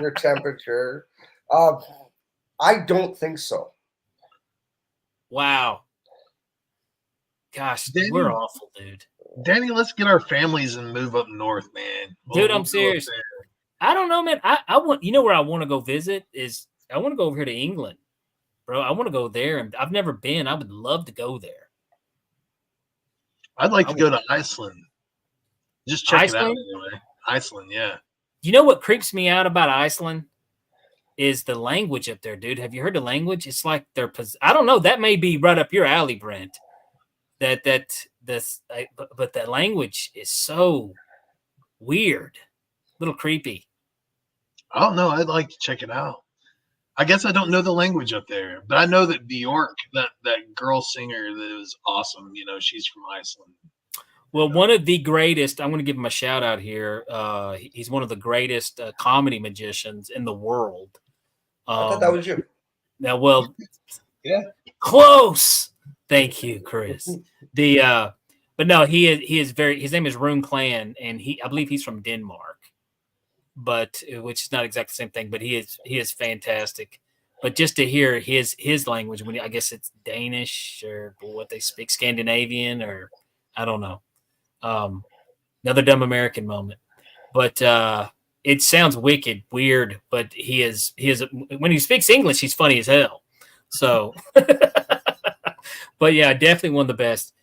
Speaker 3: your temperature. I don't think so.
Speaker 1: Wow. Gosh,
Speaker 2: Danny,
Speaker 1: we're awful, dude.
Speaker 2: Danny, let's get our families and move up north, man.
Speaker 1: Dude, I'm serious. I don't know, man. I want, you know where I want to go visit is I want to go over here to England, bro. I want to go there, and I've never been. I would love to go there.
Speaker 2: I'd like to go to Iceland. Just check it out anyway. Iceland, yeah.
Speaker 1: You know what creeps me out about Iceland is the language up there, dude. Have you heard the language? It's like I don't know. That may be right up your alley, Brent. But that language is so weird, a little creepy.
Speaker 2: I don't know. I'd like to check it out. I guess I don't know the language up there, but I know that Bjork, that girl singer that was awesome, you know, she's from Iceland.
Speaker 1: Well, one of the greatest, I'm going to give him a shout out here. He's one of the greatest comedy magicians in the world.
Speaker 3: I thought that was you.
Speaker 1: Now, well,
Speaker 2: yeah,
Speaker 1: close. Thank you, Chris. But no, he is very. His name is Rune Clan, and I believe he's from Denmark, but which is not exactly the same thing. But he is fantastic. But just to hear his language, when I guess it's Danish or what they speak, Scandinavian, or I don't know. Another dumb American moment, but it sounds wicked, weird. But he is when he speaks English, he's funny as hell. So, but yeah, definitely one of the best.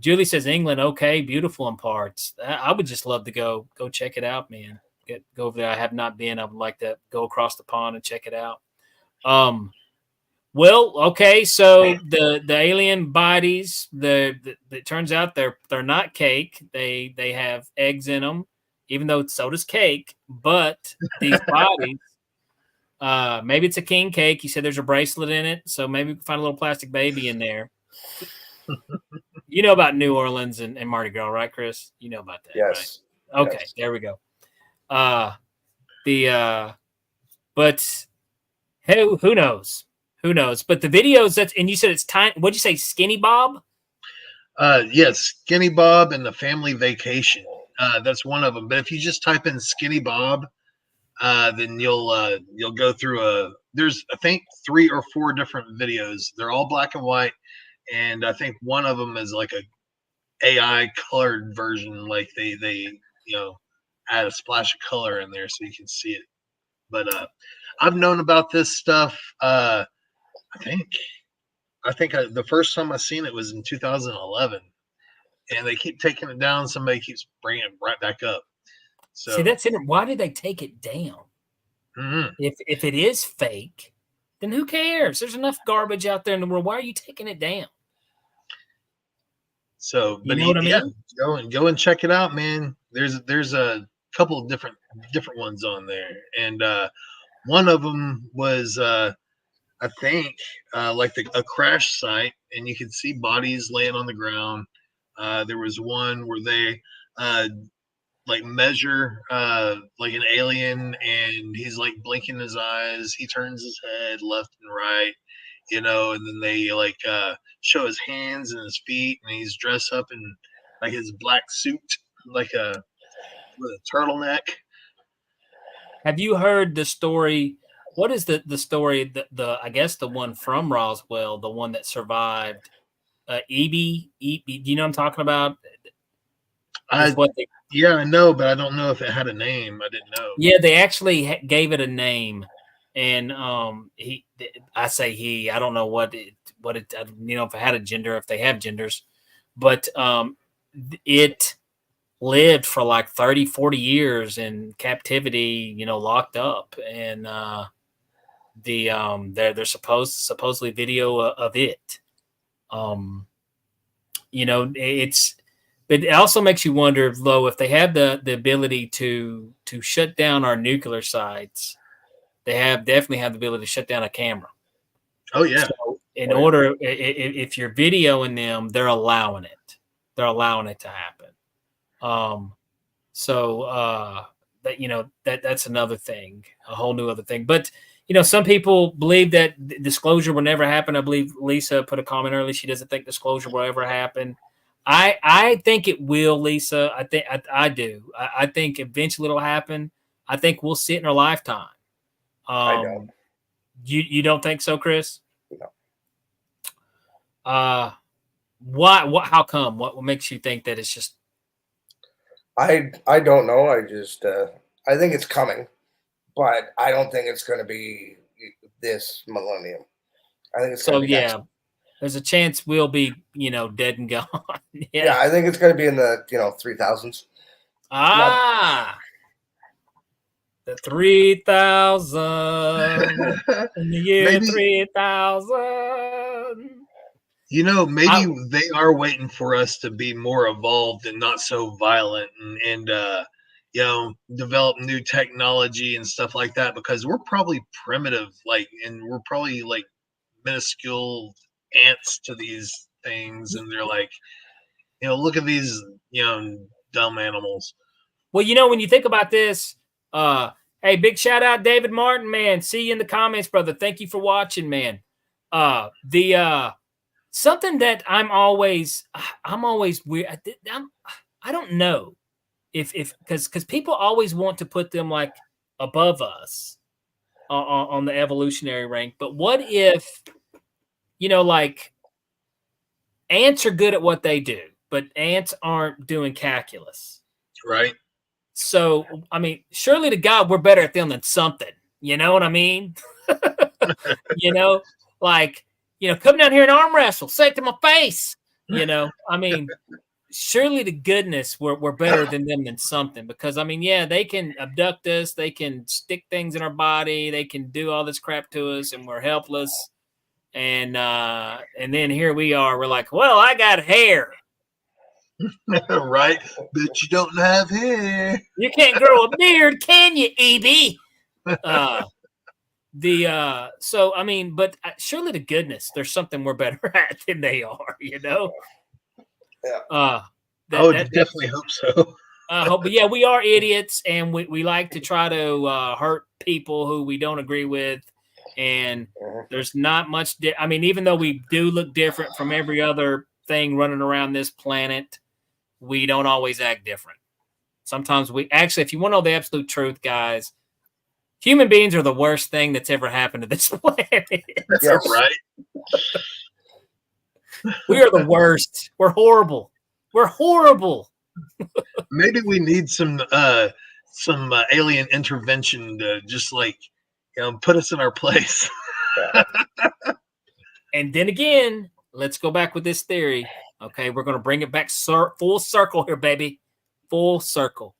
Speaker 1: Julie says England, okay, beautiful in parts. I would just love to go check it out, man. Go over there. I have not been. I would like to go across the pond and check it out. Well, okay, so the alien bodies, it turns out they're not cake. They have eggs in them, even though so does cake. But these bodies, maybe it's a king cake. You said there's a bracelet in it, so maybe we can find a little plastic baby in there. You know about New Orleans and Mardi Gras, right, Chris? You know about that,
Speaker 3: yes.
Speaker 1: Right? Okay, yes. There we go. But who knows? Who knows? But the videos and you said it's tiny. What'd you say? Skinny Bob?
Speaker 2: Yes, Skinny Bob and the Family Vacation. That's one of them. But if you just type in Skinny Bob, then you'll go through there's I think 3 or 4 different videos. They're all black and white, and I think one of them is like a AI colored version. Like they add a splash of color in there so you can see it. But I've known about this stuff. I think the first time I seen it was in 2011, and they keep taking it down. Somebody keeps bringing it right back up. So
Speaker 1: see, that's interesting. Why did they take it down?
Speaker 2: Mm-hmm.
Speaker 1: If it is fake, then who cares? There's enough garbage out there in the world. Why are you taking it down?
Speaker 2: So,
Speaker 1: You
Speaker 2: but
Speaker 1: know what I
Speaker 2: yeah,
Speaker 1: mean?
Speaker 2: go and check it out, man. There's a couple of different ones on there, and one of them was I think like a crash site, and you could see bodies laying on the ground. There was one where they uh, like measure like an alien, and he's like blinking his eyes. He turns his head left and right, and then they like show his hands and his feet, and he's dressed up in like his black suit, like a with a turtleneck.
Speaker 1: Have you heard the story? What is the story? The I guess the one from Roswell, the one that survived. EB, do you know what I'm talking about? Is
Speaker 2: I
Speaker 1: what they
Speaker 2: Yeah, I know, but I don't know if it had a name. I didn't know.
Speaker 1: Yeah, they actually gave it a name, and I say he. I don't know what it. If it had a gender, if they have genders, but it lived for like 30, 40 years in captivity. Locked up, and there's supposedly video of it. But it also makes you wonder, though, if they have the ability to shut down our nuclear sites, they definitely have the ability to shut down a camera.
Speaker 2: Oh yeah.
Speaker 1: So order, if you're videoing them, they're allowing it. They're allowing it to happen. That's another thing, a whole new other thing. But some people believe that disclosure will never happen. I believe Lisa put a comment earlier. She doesn't think disclosure will ever happen. I think it will, Lisa. I do. I think eventually it'll happen. I think we'll see it in our lifetime.
Speaker 3: I don't.
Speaker 1: You don't think so, Chris?
Speaker 3: No.
Speaker 1: Why? How come? What makes you think that it's just?
Speaker 3: I don't know. I think it's coming, but I don't think it's going to be this millennium. I think it's
Speaker 1: So
Speaker 3: going to be
Speaker 1: yeah.
Speaker 3: next.
Speaker 1: There's a chance we'll be, dead and gone.
Speaker 3: Yeah, I think it's going to be in the 3000s.
Speaker 1: The 3000 in the year 3000.
Speaker 2: Maybe they are waiting for us to be more evolved and not so violent, and develop new technology and stuff like that, because we're probably primitive, and we're probably like minuscule ants to these things, and they're like, look at these, dumb animals.
Speaker 1: Well, when you think about this, hey, big shout out David Martin, man. See you in the comments, brother. Thank you for watching, man. Something that I'm always weird. I don't know if because people always want to put them like above us on the evolutionary rank. But what if, like ants are good at what they do, but ants aren't doing calculus,
Speaker 2: right?
Speaker 1: So, I mean, surely to God, we're better at them than something. You know what I mean? Come down here and arm wrestle, say it to my face. I mean, surely to goodness, we're better than them than something. Because, I mean, yeah, they can abduct us. They can stick things in our body. They can do all this crap to us, and we're helpless. And then here we are. We're like, well, I got hair.
Speaker 2: Right, but you don't have hair.
Speaker 1: You can't grow a beard, can you, EB? So I mean, but surely to goodness, there's something we're better at than they are.
Speaker 3: Yeah.
Speaker 2: I would definitely hope so.
Speaker 1: But yeah, we are idiots, and we like to try to hurt people who we don't agree with. And there's not much. I mean, even though we do look different from every other thing running around this planet, we don't always act different. Sometimes if you want to know the absolute truth, guys, human beings are the worst thing that's ever happened to this planet.
Speaker 2: That's right.
Speaker 1: We are the worst. We're horrible. We're horrible.
Speaker 2: Maybe we need some alien intervention to just put us in our place.
Speaker 1: And then again, let's go back with this theory. Okay, we're going to bring it back full circle here, baby. Full circle.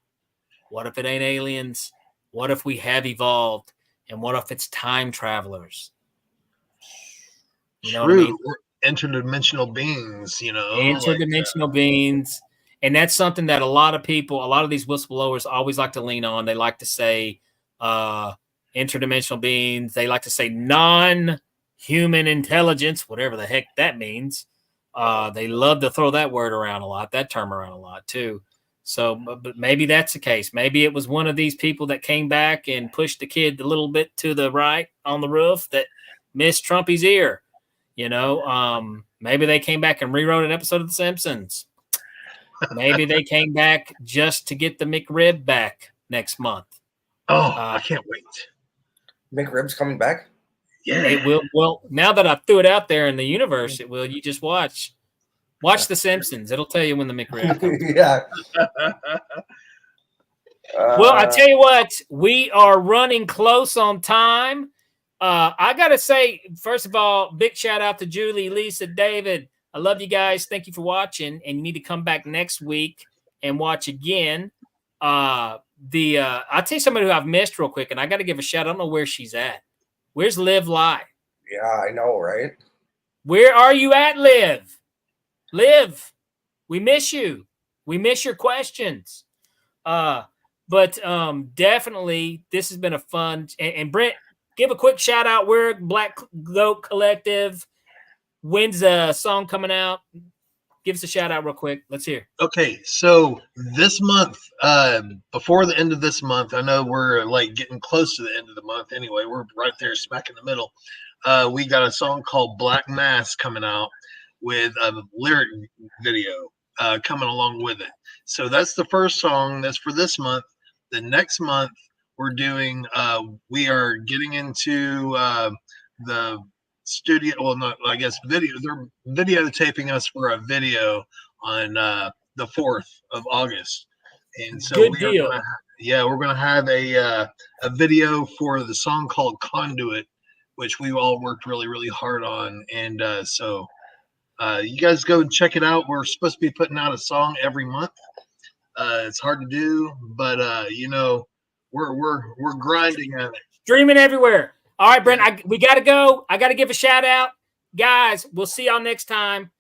Speaker 1: What if it ain't aliens? What if we have evolved? And what if it's time travelers? You know what I mean?
Speaker 2: interdimensional beings,
Speaker 1: interdimensional beings. And that's something that a lot of these whistleblowers always like to lean on. They like to say interdimensional beings. They like to say non-human intelligence, whatever the heck that means. They love to throw that term around a lot too. So, but maybe that's the case. Maybe it was one of these people that came back and pushed the kid a little bit to the right on the roof that missed Trumpy's ear. Maybe they came back and rewrote an episode of The Simpsons. Maybe they came back just to get the McRib back next month.
Speaker 2: Oh, I can't wait.
Speaker 3: McRib's coming back?
Speaker 2: Yeah.
Speaker 1: It will. Well, now that I threw it out there in the universe, it will. You just watch The Simpsons. It'll tell you when the McRib comes.
Speaker 3: Yeah.
Speaker 1: Well, I tell you what, we are running close on time. I got to say, first of all, big shout out to Julie, Lisa, David. I love you guys. Thank you for watching. And you need to come back next week and watch again. I'll tell you somebody who I've missed real quick, and I got to give a shout. I don't know where she's at. Where's Liv Lai?
Speaker 3: Yeah, I know, right?
Speaker 1: Where are you at, Liv? Liv, we miss you. We miss your questions. But definitely, this has been a fun. And Brent, give a quick shout out. We're Black Goat Collective. When's a song coming out? Give us a shout out real quick. Let's hear.
Speaker 2: Okay, so this month, before the end of this month, I know we're like getting close to the end of the month anyway. We're right there smack in the middle. We got a song called Black Mass coming out with a lyric video coming along with it. So that's the first song. That's for this month. The next month, we're doing, we are getting into the studio, well, not, I guess video. They're videotaping us for a video on the 4th of August, and so
Speaker 1: Good deal.
Speaker 2: We're gonna have a video for the song called Conduit, which we all worked really, really hard on, and so you guys go and check it out. We're supposed to be putting out a song every month. It's hard to do, but we're grinding at it.
Speaker 1: Streaming everywhere. All right, Brent, we got to go. I got to give a shout out. Guys, we'll see y'all next time.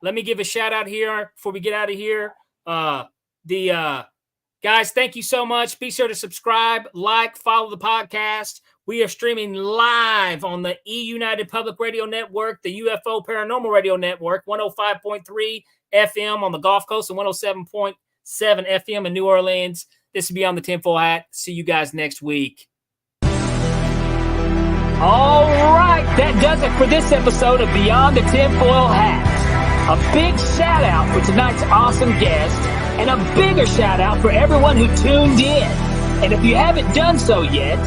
Speaker 1: Let me give a shout out here before we get out of here. Guys, thank you so much. Be sure to subscribe, like, follow the podcast. We are streaming live on the E-United Public Radio Network, the UFO Paranormal Radio Network, 105.3 FM on the Gulf Coast and 107.7 FM in New Orleans. This is Beyond the Tinfoil Hat. See you guys next week.
Speaker 6: All right, that does it for this episode of Beyond the Tinfoil Hat. A big shout out for tonight's awesome guest, and a bigger shout out for everyone who tuned in. And if you haven't done so yet,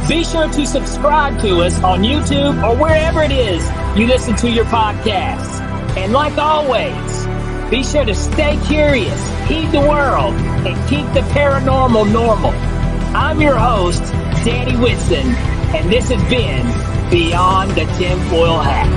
Speaker 6: be sure to subscribe to us on YouTube or wherever it is you listen to your podcasts. And like always, be sure to stay curious, heed the world, and keep the paranormal normal. I'm your host, Danny Whitson, and this has been Beyond the Tinfoil Hat.